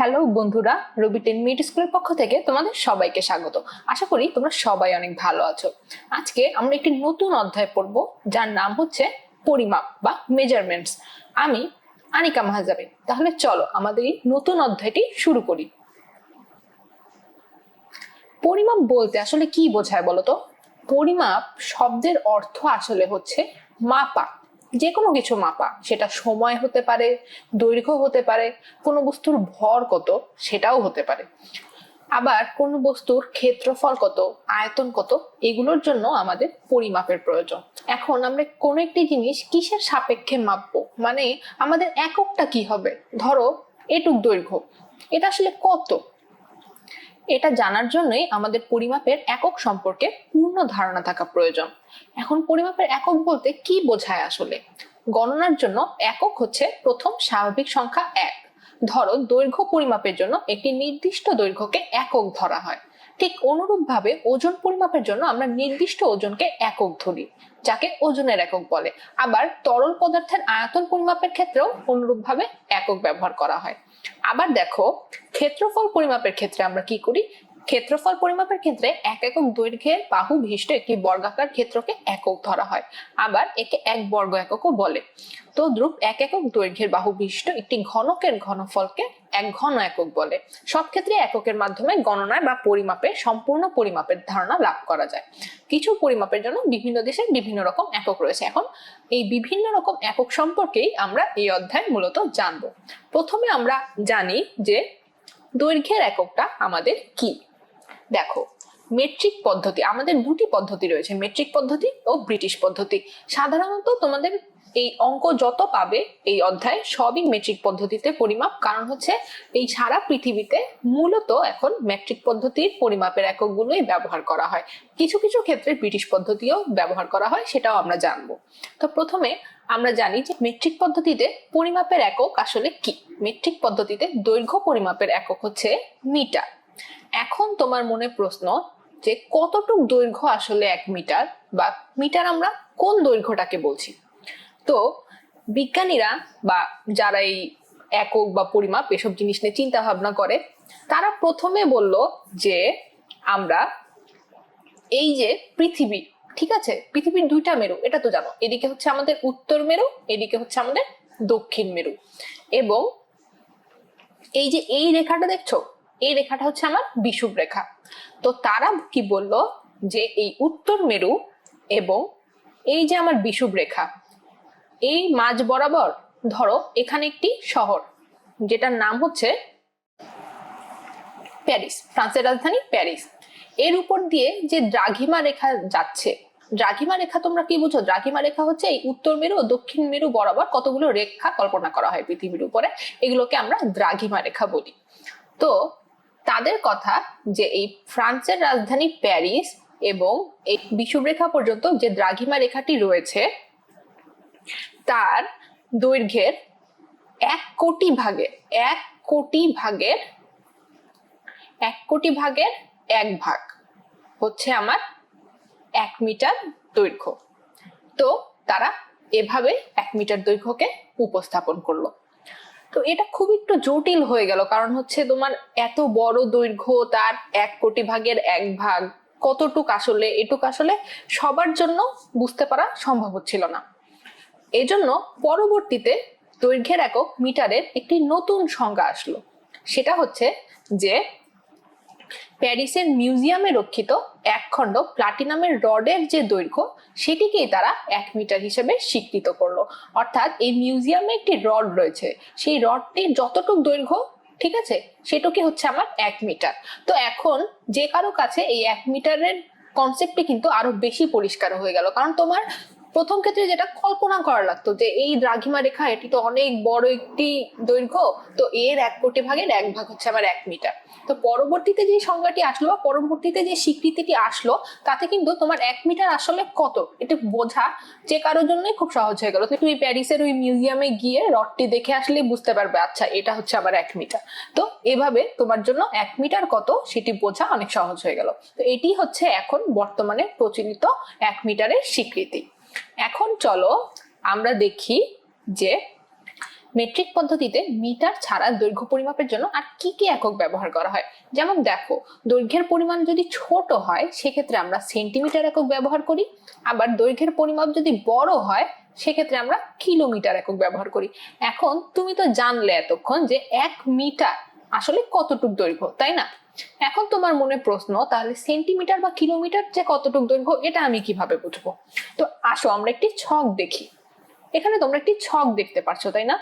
Hello বন্ধুরা, রবি 10 minute স্কুলের পক্ষ থেকে তোমাদের সবাইকে স্বাগত। আশা করি তোমরা সবাই অনেক ভালো আছো। আজকে আমরা একটি নতুন অধ্যায় পড়ব, যার নাম হচ্ছে পরিমাপ বা মেজারমেন্টস। আমি আনিকা মাহাজাবি। তাহলে চলো আমাদের এই নতুন অধ্যায়টি শুরু করি। পরিমাপ বলতে আসলে কি বোঝায় বলো তো? পরিমাপ শব্দের অর্থ আসলে হচ্ছে মাপা, যে কোনো কিছু মাপা। সেটা সময় হতে পারে, দৈর্ঘ্য হতে পারে, কোনো বস্তুর ভর কত সেটাও হতে পারে। আবার কোনো বস্তুর ক্ষেত্রফল কত, আয়তন কত, এগুলোর জন্য আমাদের পরিমাপের প্রয়োজন। এখন আমরা কোনো একটি জিনিস কিসের সাপেক্ষে মাপবো, মানে আমাদের এককটা কি হবে? ধরো এটুক দৈর্ঘ্য, এটা আসলে কত? এটা জানার জন্যই আমাদের পরিমাপের একক সম্পর্কে পূর্ণ ধারণা থাকা প্রয়োজন। এখন পরিমাপের একক বলতে কি বোঝায় আসলে? গণনার জন্য একক হচ্ছে প্রথম স্বাভাবিক সংখ্যা 1। ধরো দৈর্ঘ্য পরিমাপের জন্য একটি নির্দিষ্ট দৈর্ঘ্যকে একক ধরা হয়। ঠিক অনুরূপভাবে ওজন পরিমাপের জন্য আমরা নির্দিষ্ট ওজনকে একক ধরি, যাকে ওজনের একক বলে। আবার তরল পদার্থের আয়তন পরিমাপের ক্ষেত্রেও অনুরূপভাবে একক ব্যবহার করা হয়। আবার দেখো, ক্ষেত্রফল পরিমাপের ক্ষেত্রে আমরা কি করি? ক্ষেত্রফল পরিমাপের ক্ষেত্রে এক একক দৈর্ঘ্যের বাহু বিশিষ্ট একটি বর্গাকার ক্ষেত্রকে একক ধরা হয়। আবার একে এক বর্গ এককও বলে। তদ্রূপ এক একক দৈর্ঘ্যের বাহু বিশিষ্ট একটি ঘনকের ঘনফলকে এক ঘন একক বলে। সব ক্ষেত্রে এককের মাধ্যমে গণনায় বা পরিমাপে সম্পূর্ণ পরিমাপের ধারণা লাভ করা যায়। কিছু পরিমাপের জন্য বিভিন্ন দেশের বিভিন্ন রকম একক রয়েছে। এখন এই বিভিন্ন রকম একক সম্পর্কেই আমরা এই অধ্যায় মূলত জানবো। প্রথমে আমরা জানি যে দৈর্ঘ্যের এককটা আমাদের কি। দেখো, মেট্রিক পদ্ধতি, আমাদের দুটি পদ্ধতি রয়েছে, মেট্রিক পদ্ধতি ও ব্রিটিশ পদ্ধতি। সাধারণত তোমাদের এই অঙ্ক যত পাবে এই অধ্যায় সবই মেট্রিক পদ্ধতিতে পরিমাপ, কারণ হচ্ছে এই সারা পৃথিবীতে মূলত এখন মেট্রিক পদ্ধতির পরিমাপের এককগুলোই ব্যবহার করা হয়। কিছু কিছু ক্ষেত্রে ব্রিটিশ পদ্ধতিও ব্যবহার করা হয়, সেটাও আমরা জানবো। তো প্রথমে আমরা জানি যে মেট্রিক পদ্ধতিতে পরিমাপের একক আসলে কি। মেট্রিক পদ্ধতিতে দৈর্ঘ্য পরিমাপের একক হচ্ছে মিটার। এখন তোমার মনে প্রশ্ন যে কতটুক দৈর্ঘ্য আসলে 1 মিটার, বা মিটার আমরা কোন দৈর্ঘ্যটাকে বলছি? তো বিজ্ঞানীরা বা যারা এই একক বা পরিমাপ এসব জিনিস নিয়ে চিন্তা ভাবনা করে, তারা প্রথমে বলল যে আমরা এই যে পৃথিবী, ঠিক আছে, পৃথিবীর দুইটা মেরু, এটা তো জানো, এদিকে হচ্ছে আমাদের উত্তর মেরু, এদিকে হচ্ছে আমাদের দক্ষিণ মেরু। এবং এই যে এই রেখাটা দেখছো, এই রেখাটা হচ্ছে আমার বিষুব রেখা। তো তারা কি বললো যে এই উত্তর মেরু এবং এই যে আমার বিষুব রেখা, এই মাঝ বরাবর ধরো এখানে একটি শহর, যেটার নাম হচ্ছে প্যারিস, ফ্রান্সের রাজধানী প্যারিস। এর উপর দিয়ে যে দ্রাঘিমা রেখা যাচ্ছে, দ্রাঘিমা রেখা তোমরা কি বুঝো? দ্রাঘিমা রেখা হচ্ছে এই উত্তর মেরু ও দক্ষিণ মেরু বরাবর কতগুলো রেখা কল্পনা করা হয় পৃথিবীর উপরে, এগুলোকে আমরা দ্রাঘিমা রেখা বলি। তো তাদের কথা যে এই ফ্রান্সের রাজধানী প্যারিস এবং এই বিষুবরেখা পর্যন্ত যে দ্রাঘিমা রেখাটি রয়েছে, তার দৈর্ঘ্যের 1 কোটি ভাগের 1 ভাগ হচ্ছে আমার 1 মিটার দৈর্ঘ্য। তো তারা এভাবে 1 মিটার দৈর্ঘ্যকে উপস্থাপন করলো। তো এটা খুব একটু জটিল হয়ে গেল, কারণ হচ্ছে তোমার এত বড় দৈর্ঘ্য, তার 1 কোটি ভাগের 1 ভাগ কতটুক আসলে, এটুক আসলে সবার জন্য বুঝতে পারা সম্ভব হচ্ছিল না। এজন্য পরবর্তীতে দৈর্ঘ্যের একক মিটারের একটি নতুন সংজ্ঞা আসলো। সেটা হচ্ছে যে প্যারিসের মিউজিয়ামে রক্ষিত একখণ্ড প্লাটিনামের রডের যে দৈর্ঘ্য, সেটিকেই তারা 1 মিটার হিসেবে স্বীকৃত করলো। অর্থাৎ এই মিউজিয়ামে একটি রড রয়েছে, সেই রডটির যতটুক দৈর্ঘ্য, ঠিক আছে, সেটুকি হচ্ছে আমার 1 মিটার। তো এখন যে কারো কাছে এই 1 মিটারের কনসেপ্টটি কিন্তু আরো বেশি পরিষ্কার হয়ে গেল, কারণ তোমার প্রথম ক্ষেত্রে যেটা কল্পনা করা লাগতো যে এই দ্রাঘিমা রেখা, এটি তো অনেক বড় একটি দৈর্ঘ্য, তো এর 1 কোটি ভাগের 1 ভাগ হচ্ছে আমার 1 মিটার। তো পরবর্তীতে যে সংজ্ঞাটি আসলো বা পরবর্তীতে যে স্বীকৃতিটি আসলো, তাতে কিন্তু তোমার 1 মিটার আসলে কত এটা বোঝা যে কারোর জন্যই খুব সহজ হয়ে গেল। তুমি প্যারিসের ওই মিউজিয়ামে গিয়ে রডটি দেখে আসলে বুঝতে পারবে, আচ্ছা এটা হচ্ছে আমার 1 মিটার। তো এভাবে তোমার জন্য 1 মিটার কত সেটি বোঝা অনেক সহজ হয়ে গেল। তো এটি হচ্ছে এখন বর্তমানে প্রচলিত 1 মিটারের স্বীকৃতি। এখন চলো আমরা দেখি যে মেট্রিক পদ্ধতিতে মিটার ছাড়া দৈর্ঘ্য পরিমাপের জন্য আর কি কি একক ব্যবহার করা হয়? যেমন দেখো, দৈর্ঘ্যের পরিমাণ যদি ছোট হয় সেক্ষেত্রে আমরা সেন্টিমিটার একক ব্যবহার করি, আবার দৈর্ঘ্যের পরিমাপ যদি বড় হয় সেক্ষেত্রে আমরা কিলোমিটার একক ব্যবহার করি। এখন তুমি তো জানলে এতক্ষণ যে 1 মিটার আসলে কতটুক দৈর্ঘ্য, তাই না? এখন তোমার মনে প্রশ্ন, তাহলে সেন্টিমিটার বা কিলোমিটার যে কতটুক দৈর্ঘ্য এটা আমি কিভাবে বুঝবো? তো আসো আমরা একটি ছক দেখি। এখানে তোমরা একটি ছক দেখতে পাচ্ছ, তাই না?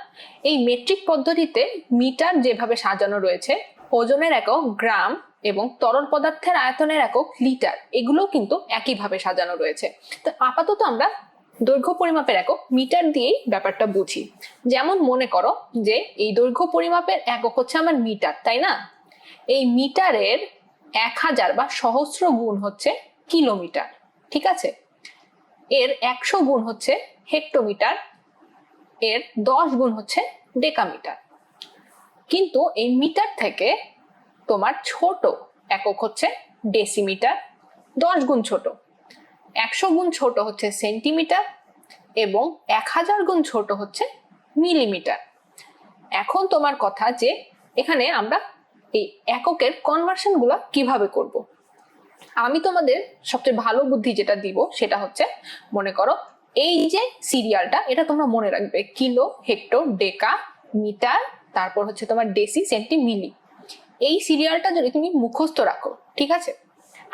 এই মেট্রিক পদ্ধতিতে মিটার যেভাবে সাজানো রয়েছে, ওজনের একক গ্রাম এবং তরল পদার্থের আয়তনের একক লিটার, এগুলো কিন্তু একইভাবে সাজানো রয়েছে। তো আপাতত আমরা দৈর্ঘ্য পরিমাপের একক মিটার দিয়েই ব্যাপারটা বুঝি। যেমন মনে করো যে এই দৈর্ঘ্য পরিমাপের একক হচ্ছে আমার মিটার, তাই না? এই মিটারের 1000 বা সহস্র গুণ হচ্ছে কিলোমিটার, ঠিক আছে? এর 100 গুণ হচ্ছে হেক্টোমিটার, এর 10 গুণ হচ্ছে ডেকামিটার। কিন্তু এই মিটার থেকে তোমার ছোট একক হচ্ছে ডেসিমিটার, 10 গুণ ছোট। 100 গুণ ছোট হচ্ছে সেন্টিমিটার এবং 1000 গুণ ছোট হচ্ছে মিলিমিটার। এখন তোমার কথা যে এখানে আমরা এই এককের কনভার্সন গুলা কিভাবে করব? আমি তোমাদের সবচেয়ে ভালো বুদ্ধি যেটা দিব সেটা হচ্ছে, মনে করো এই যে সিরিয়ালটা, এটা তোমরা মনে রাখবে, কিলো, হেক্টর, ডেকা, মিটার, তারপর হচ্ছে তোমার ডেসি, সেন্টি, মিলি। এই সিরিয়ালটা যদি তুমি মুখস্থ রাখো, ঠিক আছে?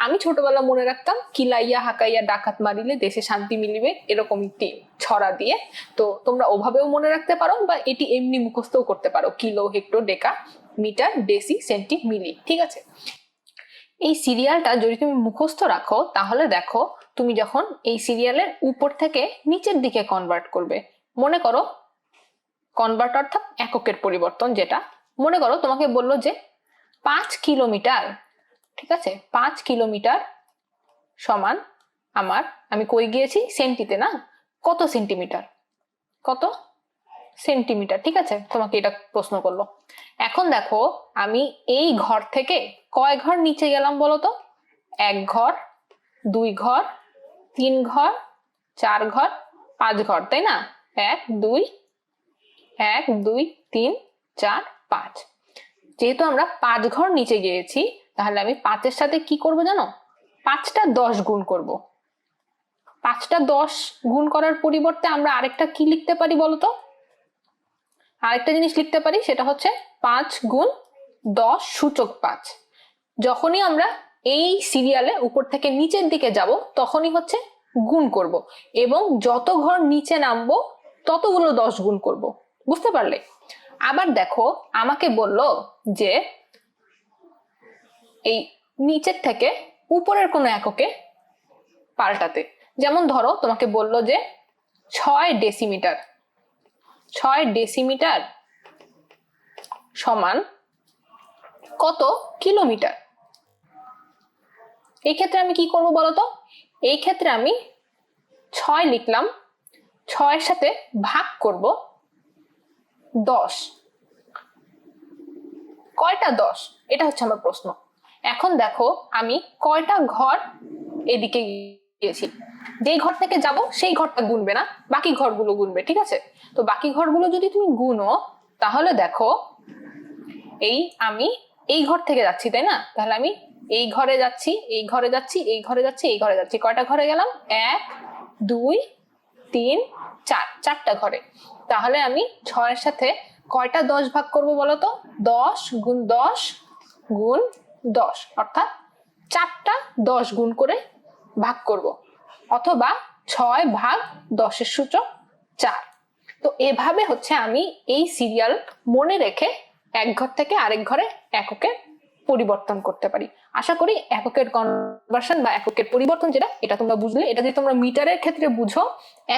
আমি ছোটবেলা মনে রাখতাম কিলাইয়া হাকাইয়া ডাকাত মারিলে দেশে শান্তি মিলিবে, এরকম একটি ছড়া দিয়ে। তো তোমরা ওভাবেও মনে রাখতে পারো বা এটি এমনি মুখস্থও করতে পারো, কিলো, হেক্টর, ডেকা, মিটার, ডেসি, সেন্টি, মিলি, ঠিক আছে? এই সিরিয়ালটা যদি তুমি মুখস্থ রাখো তাহলে দেখো, তুমি যখন এই সিরিয়ালের উপর থেকে নিচের দিকে কনভার্ট করবে, মনে করো কনভার্ট অর্থাৎ এককের পরিবর্তন, যেটা মনে করো তোমাকে বললো যে 5 কিলোমিটার, ঠিক আছে? 5 কিলোমিটার সমান আমি কই গিয়েছি, সেন্টিতে না, কত সেন্টিমিটার, কত সেন্টিমিটার, ঠিক আছে? তোমাকে এটা প্রশ্ন করলো। এখন দেখো আমি এই ঘর থেকে কয় ঘর নিচে গেলাম বলো তো? 1 ঘর, 2 ঘর, 3 ঘর, 4 ঘর, 5 ঘর, তাই না? 1 2 1 2 3 4 5। যেহেতু আমরা 5 ঘর নিচে গিয়েছি, তাহলে আমি 5-এর সাথে কি করব জানো? 5টা 10 গুণ করব। 5টা 10 গুণ করার পরিবর্তে আমরা আরেকটা কি লিখতে পারি বলতো? আরেকটা জিনিস লিখতে পারি, সেটা হচ্ছে 5 গুণ 10 সূচক 5। যখনই আমরা এই সিরিয়ালে উপর থেকে নিচের দিকে যাব তখনই হচ্ছে গুণ করব, এবং যত ঘর নিচে নামবো ততগুলো 10 গুণ করব। বুঝতে পারলে? আবার দেখো আমাকে বলল যে এই নিচের থেকে উপরের কোনো এককে পাল্টাতে। যেমন ধরো তোমাকে বলল যে 6 ডেসিমিটার, 6 ডেসিমিটার সমান কত কিলোমিটার। এই ক্ষেত্রে আমি কি করব বলতো? এই ক্ষেত্রে আমি 6 লিখলাম, 6-এর সাথে ভাগ করব 10। কয়টা 10? এটা হচ্ছে আমার প্রশ্ন। এখন দেখো আমি কয়টা ঘর এদিকে গিয়েছি, যেই ঘর থেকে যাব সেই ঘরটা গুনবে না, বাকি ঘরগুলো গুনবে, ঠিক আছে? তো বাকি ঘরগুলো যদি তুমি গুনো তাহলে দেখো আমি এই ঘর থেকে যাচ্ছি, তাই না? তাহলে আমি এই ঘরে যাচ্ছি, এই ঘরে যাচ্ছি, এই ঘরে যাচ্ছি, এই ঘরে যাচ্ছি। কয়টা ঘরে গেলাম? 1 2 3 4, 4টা ঘরে। তাহলে আমি 6-এর সাথে কয়টা 10 ভাগ করব বলতো? 10 গুণ 10 গুণ 10, অর্থাৎ 4টা 10 গুণ করে ভাগ করব, অথবা 6 ভাগ 10-এর সূচক 4। তো এভাবে হচ্ছে আমি এই সিরিয়াল মনে রেখে এক ঘর থেকে আরেক ঘরে এককে পরিবর্তন করতে পারি। আশা করি এককের কনভার্সন বা এককের পরিবর্তন যেটা, এটা তোমরা বুঝলে। এটা যদি তোমরা মিটারের ক্ষেত্রে বুঝো,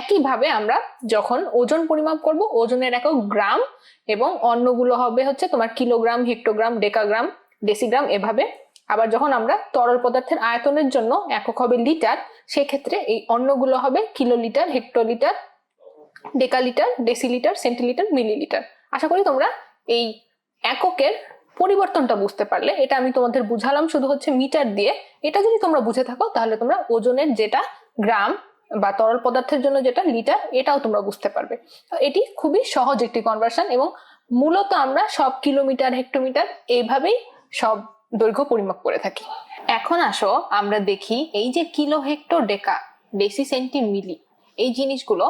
একইভাবে আমরা যখন ওজন পরিমাপ করব, ওজনের একক গ্রাম এবং অন্যগুলো হবে হচ্ছে তোমার কিলোগ্রাম, হেক্টোগ্রাম, ডেকাগ্রাম, ডেসিগ্রাম, এভাবে। আবার যখন আমরা তরল পদার্থের আয়তনের জন্য একক হবে লিটার, সেক্ষেত্রে এই অন্যগুলো হবে kilolitre, hectolitre, decalitre, decilitre, centilitre, millilitre. আশা করি তোমরা এই এককের পরিবর্তনটা বুঝতে পারলে। এটা আমি তোমাদের বুঝালাম শুধু হচ্ছে মিটার দিয়ে। এটা যদি তোমরা বুঝে থাকো তাহলে তোমরা ওজনের যেটা গ্রাম, বা তরল পদার্থের জন্য যেটা লিটার, এটাও তোমরা বুঝতে পারবে। তো এটি খুবই সহজ একটি কনভার্সন, এবং মূলত আমরা সব কিলোমিটার, হেক্টোমিটার এইভাবেই সব দৈর্ঘ্য পরিমাপ করে থাকি। এখন আসো আমরা দেখি এই যে কিলো, হেক্টর, ডেকা, ডেসি, সেন্টি, মিলি, এই জিনিসগুলো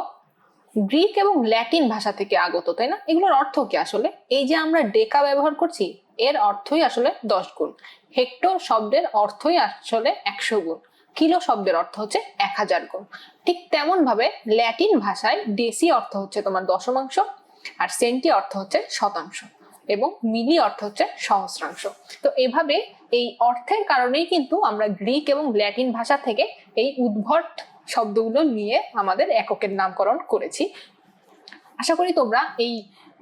গ্রিক এবং ল্যাটিন ভাষা থেকে আগত, তাই না? এগুলোর অর্থ কি আসলে? এই যে আমরা ডেকা ব্যবহার করছি, এর অর্থই আসলে 10 গুণ। হেক্টর শব্দের অর্থই আসলে 100 গুণ। কিলো শব্দের অর্থ হচ্ছে 1000 গুণ। ঠিক তেমন ভাবে ল্যাটিন ভাষায় ডেসি অর্থ হচ্ছে তোমার দশমাংশ, আর সেন্টি অর্থ হচ্ছে শতাংশ, এবং মিলি অর্থ হচ্ছে সহস্রাংশ। তো এভাবে এই অর্থের কারণেই কিন্তু আমরা গ্রিক এবং ল্যাটিন ভাষা থেকে এই উদ্ভট শব্দগুলো নিয়ে আমাদের এককের নামকরণ করেছি। আশা করি তোমরা এই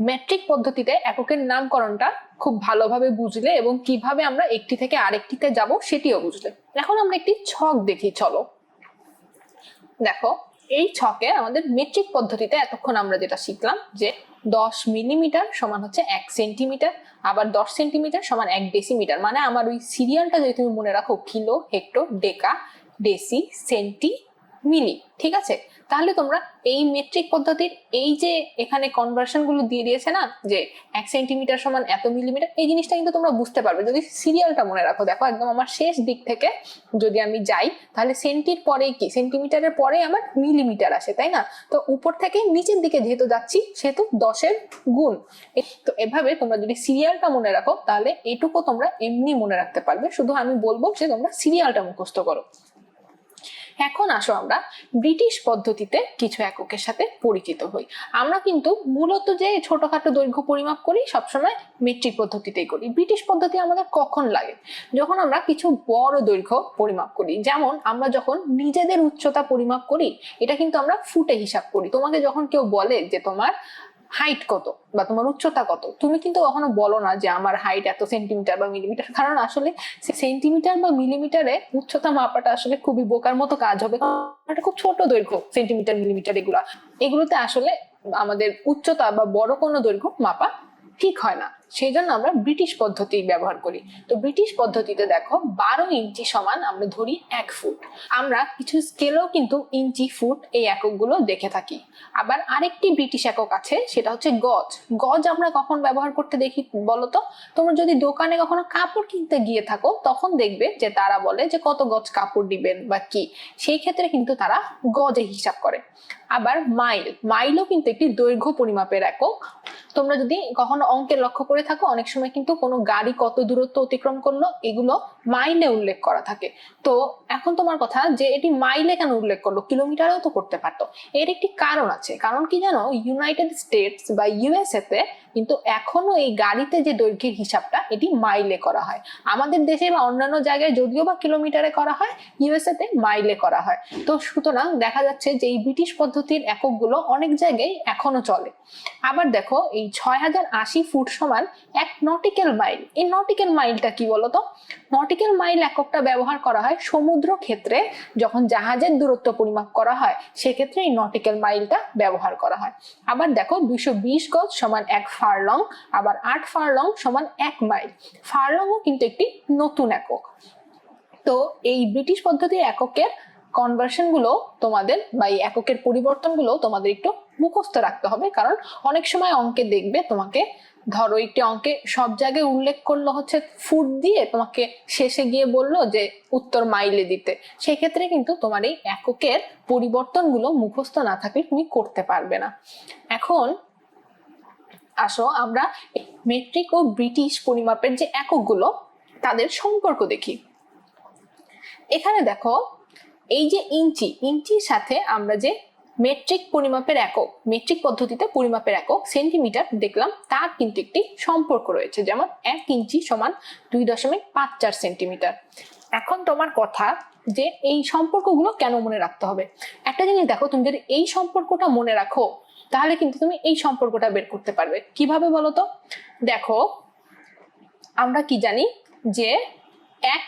মেট্রিক পদ্ধতিতে এককের নামকরণটা খুব ভালোভাবে বুঝলে, এবং কিভাবে আমরা একটি থেকে আরেকটিতে যাব সেটিও বুঝলে। এখন আমরা একটি ছক দেখি, চলো। দেখো, এই ছকে আমাদের মেট্রিক পদ্ধতিতে এতক্ষণ আমরা যেটা শিখলাম যে 10 মিলিমিটার সমান হচ্ছে 1 সেন্টিমিটার, আবার 10 সেন্টিমিটার সমান 1 ডেসিমিটার। মানে আমার ওই সিরিয়ালটা যদি তুমি মনে রাখো, কিলো, হেক্টর, ডেকা, ডেসি, সেন্টি, মিলি, ঠিক আছে? তাহলে তোমরা এই মেট্রিক পদ্ধতির এই যে এখানে কনভার্সন গুলো দিয়ে দিয়েছে না, যে 1 সেন্টিমিটার সমান এত মিলিমিটার, এই জিনিসটা কিন্তু তোমরা বুঝতে পারবে যদি সিরিয়ালটা মনে রাখো। দেখো, একদম আমার শেষ দিক থেকে যদি আমি যাই, তাহলে সেন্টির পরে কি, সেন্টিমিটারের পরে আমার মিলিমিটার আসে, তাই না? তো উপর থেকে নিচের দিকে যেহেতু যাচ্ছি, সেহেতু 10-এর গুণ। তো এভাবে তোমরা যদি সিরিয়ালটা মনে রাখো, তাহলে এটুকু তোমরা এমনি মনে রাখতে পারবে। শুধু আমি বলবো যে তোমরা সিরিয়ালটা মুখস্থ করো। এখন আসো আমরা ব্রিটিশ পদ্ধতিতে কিছু এককের সাথে পরিচিত হই। আমরা কিন্তু মূলত যে ছোটখাটো দৈর্ঘ্য পরিমাপ করি, সবসময় মেট্রিক পদ্ধতিতেই করি। ব্রিটিশ পদ্ধতি আমাদের কখন লাগে? যখন আমরা কিছু বড় দৈর্ঘ্য পরিমাপ করি। যেমন আমরা যখন নিজেদের উচ্চতা পরিমাপ করি, এটা কিন্তু আমরা ফুটে হিসাব করি। তোমাকে যখন কেউ বলে যে তোমার হাইট কত বা তোমার উচ্চতা কত, তুমি কিন্তু কখনো বলো না যে আমার হাইট এত সেন্টিমিটার বা মিলিমিটার, কারণ আসলে সেন্টিমিটার বা মিলিমিটারে উচ্চতা মাপাটা আসলে খুবই বোকার মতো কাজ হবে। এটা খুব ছোট দৈর্ঘ্য, সেন্টিমিটার, মিলিমিটার, এগুলোতে আসলে আমাদের উচ্চতা বা বড় কোনো দৈর্ঘ্য মাপা ঠিক হয় না। সেই জন্য আমরা ব্রিটিশ পদ্ধতি ব্যবহার করি। তো ব্রিটিশ পদ্ধতিতে দেখো, 12 ইঞ্চি সমান আমরা ধরি 1 ফুট। আমরা কিছু স্কেলেও কিন্তু ইঞ্চি, ফুট এই এককগুলো দেখে থাকি। আবার আরেকটি ব্রিটিশ একক আছে, সেটা হচ্ছে গজ। গজ আমরা কখন ব্যবহার করতে দেখি বলতো? তোমরা যদি দোকানে কখনো কাপড় কিনতে গিয়ে থাকো, তখন দেখবে যে তারা বলে যে কত গজ কাপড় দিবেন বা কি, সেই ক্ষেত্রে কিন্তু তারা গজে হিসাব করে। আবার মাইল, মাইলও কিন্তু একটি দৈর্ঘ্য পরিমাপের একক। তোমরা যদি কখনো অঙ্কে লক্ষ্য করে থাকো, অনেক সময় কিন্তু কোনো গাড়ি কত দূরত্ব অতিক্রম করলো, এগুলো মাইলে উল্লেখ করা থাকে। তো এখন তোমার কথা যে এটি মাইলে কেন উল্লেখ করলো, কিলোমিটারেও তো করতে পারতো। এর একটি কারণ আছে। কারণ কি জানো? ইউনাইটেড স্টেটস বা ইউএসএ তে কিন্তু এখনো এই গাড়িতে যে দৈর্ঘ্যের হিসাবটা, এটি মাইলে করা হয়। আমাদের দেশে বা অন্যান্য জায়গায় যদিও বা কিলোমিটারে করা হয়, ইউএসএ তে মাইলে করা হয়। তো সুতরাং দেখা যাচ্ছে যে এই ব্রিটিশ পদ্ধতির এককগুলো অনেক জায়গায় এখনো চলে। আবার দেখো, এই 6080 ফুট সমান 1 নটিক্যাল মাইল। এই নটিক্যাল মাইলটা কি বলতো? নটিক্যাল মাইল এককটা ব্যবহার করা হয় সমুদ্র ক্ষেত্রে, যখন জাহাজের দূরত্ব পরিমাপ করা হয়, সেক্ষেত্রে এই নটিক্যাল মাইলটা ব্যবহার করা হয়। আবার দেখো, 220 গজ সমান 1 ফারলং, আবার 8 ফারলং সমান 1 মাইল। ফারলংও কিন্তু একটি নতুন একক। তো এই ব্রিটিশ পদ্ধতির এককের কনভার্সন গুলো তোমাদের বা এই এককের পরিবর্তন গুলো তোমাদের একটু মুখস্থ রাখতে হবে। কারণ অনেক সময় অঙ্কে দেখবে তোমাকে, ধরো একটি অঙ্কে সব জায়গায় উল্লেখ করলো হচ্ছে ফুট দিয়ে, তোমাকে শেষে গিয়ে বললো যে উত্তর মাইলে দিতে। সেক্ষেত্রে কিন্তু তোমার এই এককের পরিবর্তন গুলো মুখস্থ না থাকলে তুমি করতে পারবে না। এখন আসো আমরা মেট্রিক ও ব্রিটিশ পরিমাপের যে এককগুলো, তাদের সম্পর্ক দেখি। এখানে দেখো, এই যে ইঞ্চি, ইঞ্চির সাথে আমরা যে মেট্রিক পরিমাপের একক, মেট্রিক পদ্ধতিতে পরিমাপের একক সেন্টিমিটার দেখলাম, তার কিন্তু একটি সম্পর্ক রয়েছে। যেমন 1 ইঞ্চি সমান 2.54 সেন্টিমিটার। এখন তোমার কথা যে এই সম্পর্কগুলো কেন মনে রাখতে হবে? একটা জিনিস দেখো, তুমি যদি এই সম্পর্কটা মনে রাখো, তাহলে কিন্তু তুমি এই সম্পর্কটা বের করতে পারবে। কিভাবে বলো তো? দেখো, আমরা কি জানি যে 1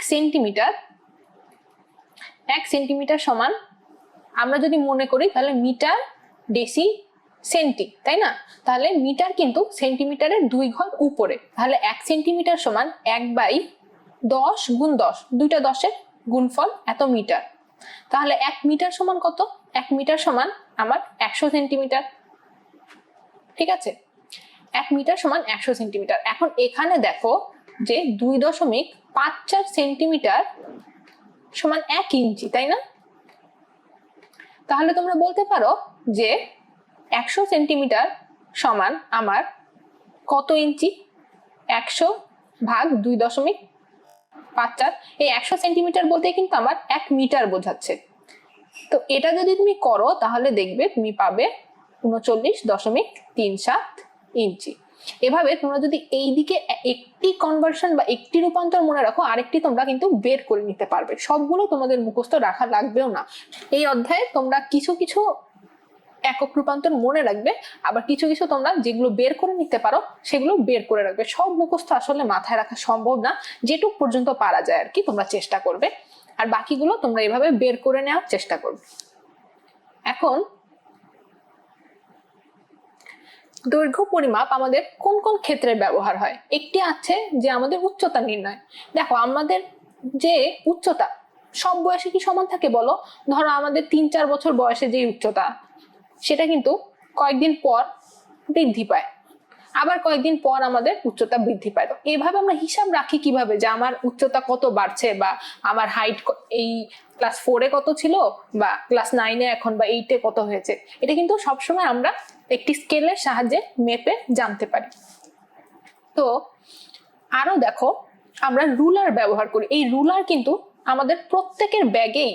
সেন্টিমিটার সমান, আমরা যদি মনে করি তাহলে মিটার, ডেসি, সেন্টি, তাই না? তাহলে মিটার কিন্তু সেন্টিমিটারের 2 ঘর উপরে। তাহলে 1 সেন্টিমিটার সমান 1/10 গুণ 10, দুইটা 10-এর গুণফল এত মিটার। তাহলে 1 মিটার সমান কত? 1 মিটার সমান আমার 100 সেন্টিমিটার। ঠিক আছে, 1 মিটার সমান 100 সেন্টিমিটার। এখন এখানে দেখো যে 2.54 সেন্টিমিটার সমান 1 ইঞ্চি, তাই না? তাহলে তোমরা বলতে পারো যে 100 সেন্টিমিটার সমান আমার কত ইঞ্চি? 100 ভাগ 2.54, এই 100 সেন্টিমিটার বলতে কিন্তু আমার 1 মিটার বোঝাচ্ছে। তো এটা যদি তুমি করো তাহলে দেখবে তুমি পাবে 39.37 ইঞ্চি। এভাবে তোমরা যদি এই দিকে একটি কনভার্সন বা একটি রূপান্তর মনে রাখো, আরেকটি তোমরা কিন্তু বের করে নিতে পারবে। সবগুলো তোমাদের মুখস্থ রাখা লাগবেও না। এই অধ্যায়ে তোমরা কিছু কিছু একক রূপান্তর মনে রাখবে, আবার কিছু কিছু তোমরা যেগুলো বের করে নিতে পারো সেগুলো বের করে রাখবে। সব মুখস্থ আসলে মাথায় রাখা সম্ভব না, যেটুক পর্যন্ত পারা যায় আর কি তোমরা চেষ্টা করবে, আর বাকিগুলো তোমরা এভাবে বের করে নেওয়ার চেষ্টা করবে। এখন দৈর্ঘ্য পরিমাপ আমাদের কোন কোন ক্ষেত্রে ব্যবহার হয়? একটি আছে যে আমাদের উচ্চতা নির্ণয়। দেখো আমাদের যে উচ্চতা সব বয়সে কি সমান থাকে বলো? ধরো আমাদের 3-4 বছর বয়সে যে উচ্চতা, সেটা কিন্তু কয়েকদিন পর বৃদ্ধি পায়, আবার কয়েকদিন পর আমাদের উচ্চতা বৃদ্ধি পায়। তো এভাবে আমরা হিসাব রাখি কিভাবে যে আমার উচ্চতা কত বাড়ছে, বা আমার হাইট এই ক্লাস 4-এ কত ছিল, বা ক্লাস 9-এ এখন, বা 8-এ কত হয়েছে। এটা কিন্তু সবসময় আমরা একটি স্কেলের সাহায্যে মেপে জানতে পারি। তো আরো দেখো আমরা রুলার ব্যবহার করি। এই রুলার কিন্তু আমাদের প্রত্যেকের ব্যাগেই,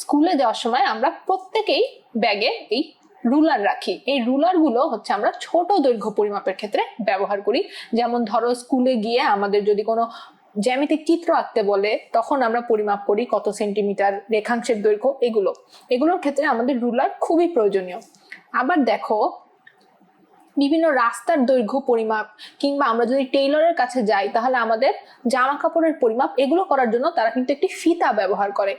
স্কুলে যাওয়ার সময় আমরা প্রত্যেকেই ব্যাগে এই রুলার রাখি। এই রুলার গুলো হচ্ছে আমরা ছোট দৈর্ঘ্য পরিমাপের ক্ষেত্রে ব্যবহার করি। যেমন ধরো স্কুলে গিয়ে আমাদের যদি কোনো জ্যামিতিক চিত্র আঁকতে বলে, তখন আমরা পরিমাপ করি কত সেন্টিমিটার রেখাংশের দৈর্ঘ্য। এগুলোর ক্ষেত্রে আমাদের রুলার খুবই প্রয়োজনীয়। আবার দেখো বিভিন্ন রাস্তার দৈর্ঘ্য পরিমাপ, কিংবা আমরা যদি টেইলরের কাছে যাই তাহলে আমাদের জামা কাপড়ের পরিমাপ, এগুলো করার জন্য তারা কিন্তু একটি ফিতা ব্যবহার করে।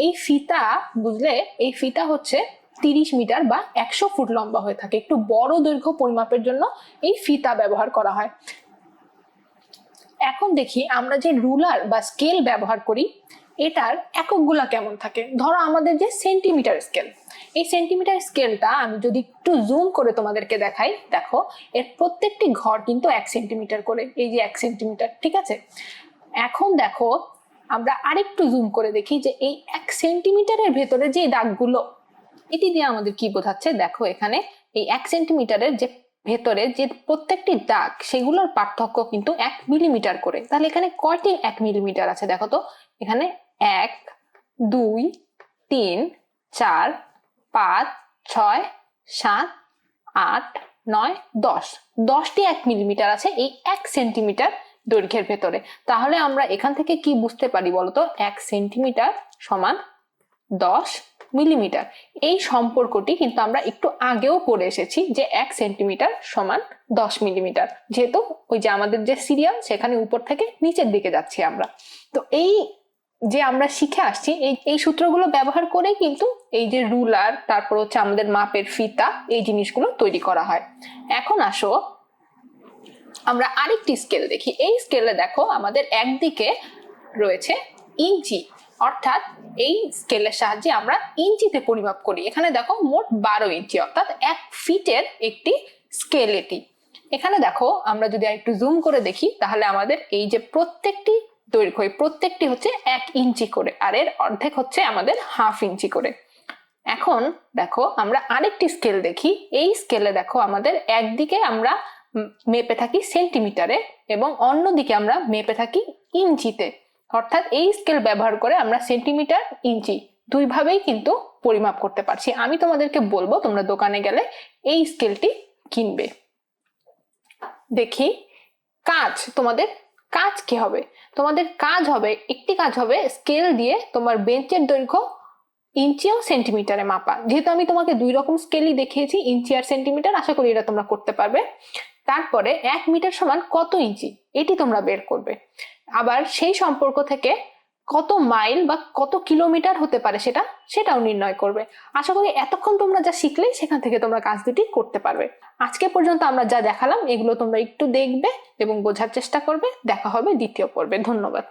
এই ফিতা বুঝলে, এই ফিতা হচ্ছে 30 মিটার বা 100 ফুট লম্বা হয়ে থাকে। একটু বড় দৈর্ঘ্য পরিমাপের জন্য এই ফিতা ব্যবহার করা হয়। এখন দেখি আমরা যে রুলার বা স্কেল ব্যবহার করি এটার এককগুলা কেমন থাকে। ধরো আমাদের যে সেন্টিমিটার স্কেল, এই সেন্টিমিটার স্কেলটা আমি যদি একটু জুম করে তোমাদেরকে দেখাই, দেখো এর প্রত্যেকটি ঘর কিন্তু 1 সেন্টিমিটার করে, এই যে 1 সেন্টিমিটার। ঠিক আছে, এখন দেখো আমরা আরেকটু জুম করে দেখি যে এই 1 সেন্টিমিটারের ভেতরে যে দাগগুলো, এটি দিয়ে আমাদের কি বোঝাচ্ছে। দেখো এখানে এই 1 সেন্টিমিটারের যে ভেতরে যে প্রত্যেকটি দাগ, সেগুলোর পার্থক্য কিন্তু 1 মিলিমিটার করে। তাহলে এখানে কয়টি 1 মিলিমিটার আছে দেখো তো। এখানে 1, 2, 3, 4, 5, 6, 7, 8, 9, 10, 10টি 1 মিলিমিটার আছে এই 1 সেন্টিমিটার দৈর্ঘ্যের ভেতরে। তাহলে আমরা এখান থেকে কি বুঝতে পারি বলতো? 1 সেন্টিমিটার সমান 10 মিলিমিটার। এই সম্পর্কটি কিন্তু আমরা একটু আগেও পড়ে এসেছি যে 1 সেন্টিমিটার সমান 10 মিলিমিটার, যেহেতু ওই যে আমাদের যে সিরিয়াল সেখানে উপর থেকে নিচের দিকে যাচ্ছি আমরা। তো এই যে আমরা শিখে আসছি এই সূত্রগুলো ব্যবহার করে কিন্তু এই যে রুলার, তারপর হচ্ছে আমাদের মাপের ফিতা, এই জিনিসগুলো তৈরি করা হয়। এখন আসো আমরা আরেকটি স্কেল দেখি। এই স্কেলে দেখো আমাদের একদিকে রয়েছে ইঞ্চি, অর্থাৎ এই স্কেলের সাহায্যে আমরা ইঞ্চিতে পরিমাপ করি। এখানে দেখো মোট 12 ইঞ্চি, অর্থাৎ 1 ফিটের একটি স্কেল এটি। এখানে দেখো আমরা যদি একটু জুম করে দেখি তাহলে আমাদের এই যে প্রত্যেকটি দৈর্ঘ্য, প্রত্যেকটি হচ্ছে 1 ইঞ্চি করে, আর এর অর্ধেক হচ্ছে আমাদের হাফ ইঞ্চি করে। এখন দেখো আমরা আরেকটি স্কেল দেখি। এই স্কেলে দেখো আমাদের একদিকে আমরা মেপে থাকি সেন্টিমিটারে এবং অন্যদিকে আমরা মেপে থাকি ইঞ্চিতে। অর্থাৎ এই স্কেল ব্যবহার করে আমরা সেন্টিমিটার, ইঞ্চি দুইভাবেই কিন্তু পরিমাপ করতে পারছি। আমি তোমাদেরকে বলবো তোমরা দোকানে গেলে এই স্কেলটি কিনবে। দেখি তোমাদের কাজ কি হবে। তোমাদের কাজ হবে, একটি কাজ হবে স্কেল দিয়ে তোমার বেঞ্চের দৈর্ঘ্য ইঞ্চি ও সেন্টিমিটারে মাপা। যেহেতু আমি তোমাকে 2 রকম স্কেলই দেখিয়েছি, ইঞ্চি আর সেন্টিমিটার, আশা করি এটা তোমরা করতে পারবে। তারপরে 1 মিটার সমান কত ইঞ্চি, এটি তোমরা বের করবে। আবার সেই সম্পর্ক থেকে কত মাইল বা কত কিলোমিটার হতে পারে সেটাও নির্ণয় করবে। আশা করি এতক্ষণ তোমরা যা শিখলে সেখান থেকে তোমরা কাজ দুটি করতে পারবে। আজকে পর্যন্ত আমরা যা দেখালাম এগুলো তোমরা একটু দেখবে এবং বোঝার চেষ্টা করবে। দেখা হবে দ্বিতীয় পর্বে। ধন্যবাদ।